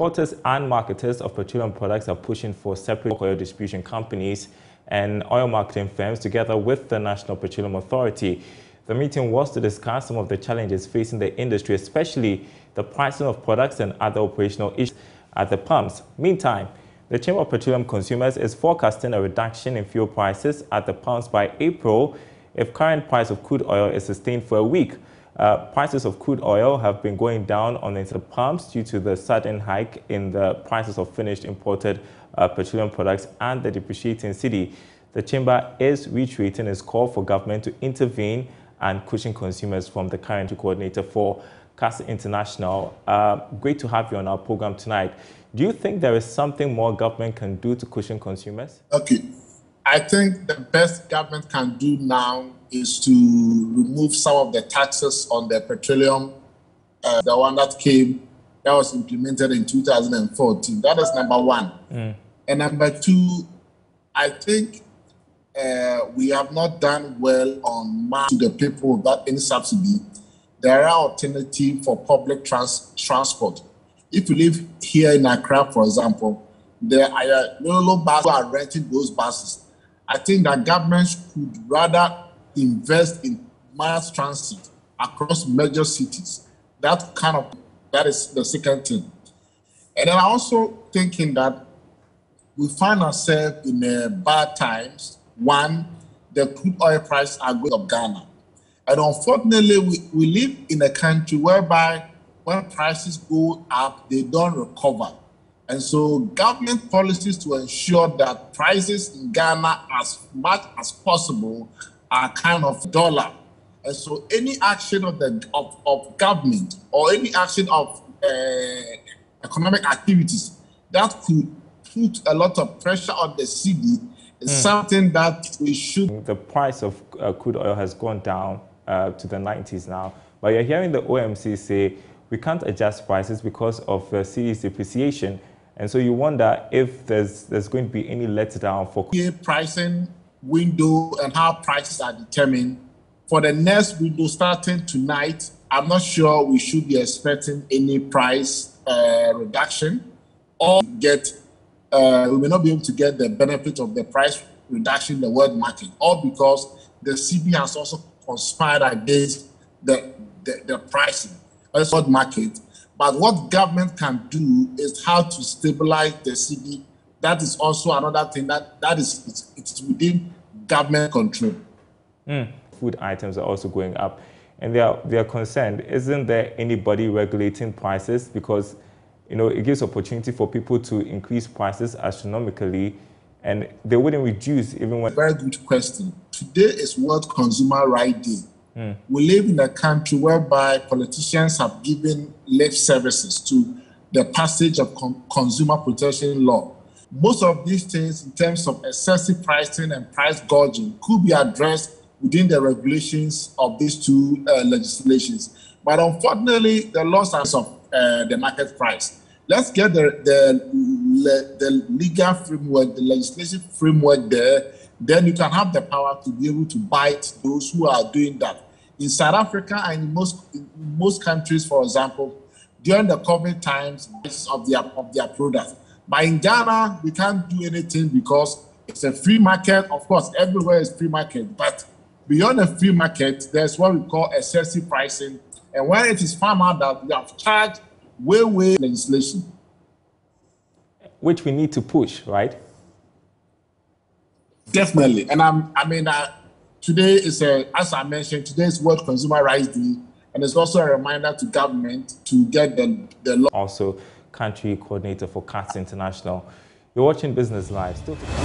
Importers and marketers of petroleum products are pushing for separate oil distribution companies and oil marketing firms together with the National Petroleum Authority. The meeting was to discuss some of the challenges facing the industry, especially the pricing of products and other operational issues at the pumps. Meantime, the Chamber of Petroleum Consumers is forecasting a reduction in fuel prices at the pumps by April if current price of crude oil is sustained for a week. Prices of crude oil have been going down on the pumps due to the sudden hike in the prices of finished imported petroleum products and the depreciating cedi. The Chamber is reiterating its call for government to intervene and cushion consumers from the current coordinator for CAS International. Great to have you on our program tonight. Do you think there is something more government can do to cushion consumers? Okay. I think the best government can do now is to remove some of the taxes on the petroleum, the one that was implemented in 2014. That is number one. And number two, I think we have not done well on to the people without any subsidy. There are alternatives for public transport. If you live here in Accra, for example, there are little buses who are renting those buses. I think that governments could rather invest in mass transit across major cities. That is the second thing. And then I'm also thinking that we find ourselves in bad times. One, the crude oil prices are going up Ghana. And unfortunately, we live in a country whereby when prices go up, they don't recover. And so government policies to ensure that prices in Ghana as much as possible are kind of dollar. And so any action of government or any action of economic activities that could put a lot of pressure on the cedi is something that we should. The price of crude oil has gone down to the 90s now, but you're hearing the OMCs say we can't adjust prices because of the cedi's depreciation. And so you wonder if there's going to be any letdown for pricing window and how prices are determined. For the next window starting tonight, I'm not sure we should be expecting any price reduction or we may not be able to get the benefit of the price reduction in the world market, all because the cedi has also conspired against the pricing of the world market. But what government can do is how to stabilize the cedi. That is also another thing it's within government control. Food items are also going up, and they are concerned. Isn't there anybody regulating prices? Because it gives opportunity for people to increase prices astronomically, and they wouldn't reduce even when. Very good question. Today is World Consumer Rights Day. We live in a country whereby politicians have given lip services to the passage of consumer protection law. Most of these things in terms of excessive pricing and price gouging could be addressed within the regulations of these two legislations. But unfortunately, the laws are of the market price. Let's get the legal framework, the legislation framework there. Then you can have the power to be able to bite those who are doing that. In South Africa and in most countries, for example, during the COVID times of their products. But in Ghana, we can't do anything because it's a free market. Of course, everywhere is free market. But beyond the free market, there's what we call excessive pricing. And when it is found out that we have charged way legislation, which we need to push, right? Definitely. And today is as I mentioned, today is World Consumer Rights Day, and it's also a reminder to government to get the law. Also, country coordinator for CAS International. You're watching Business Live. Still to come.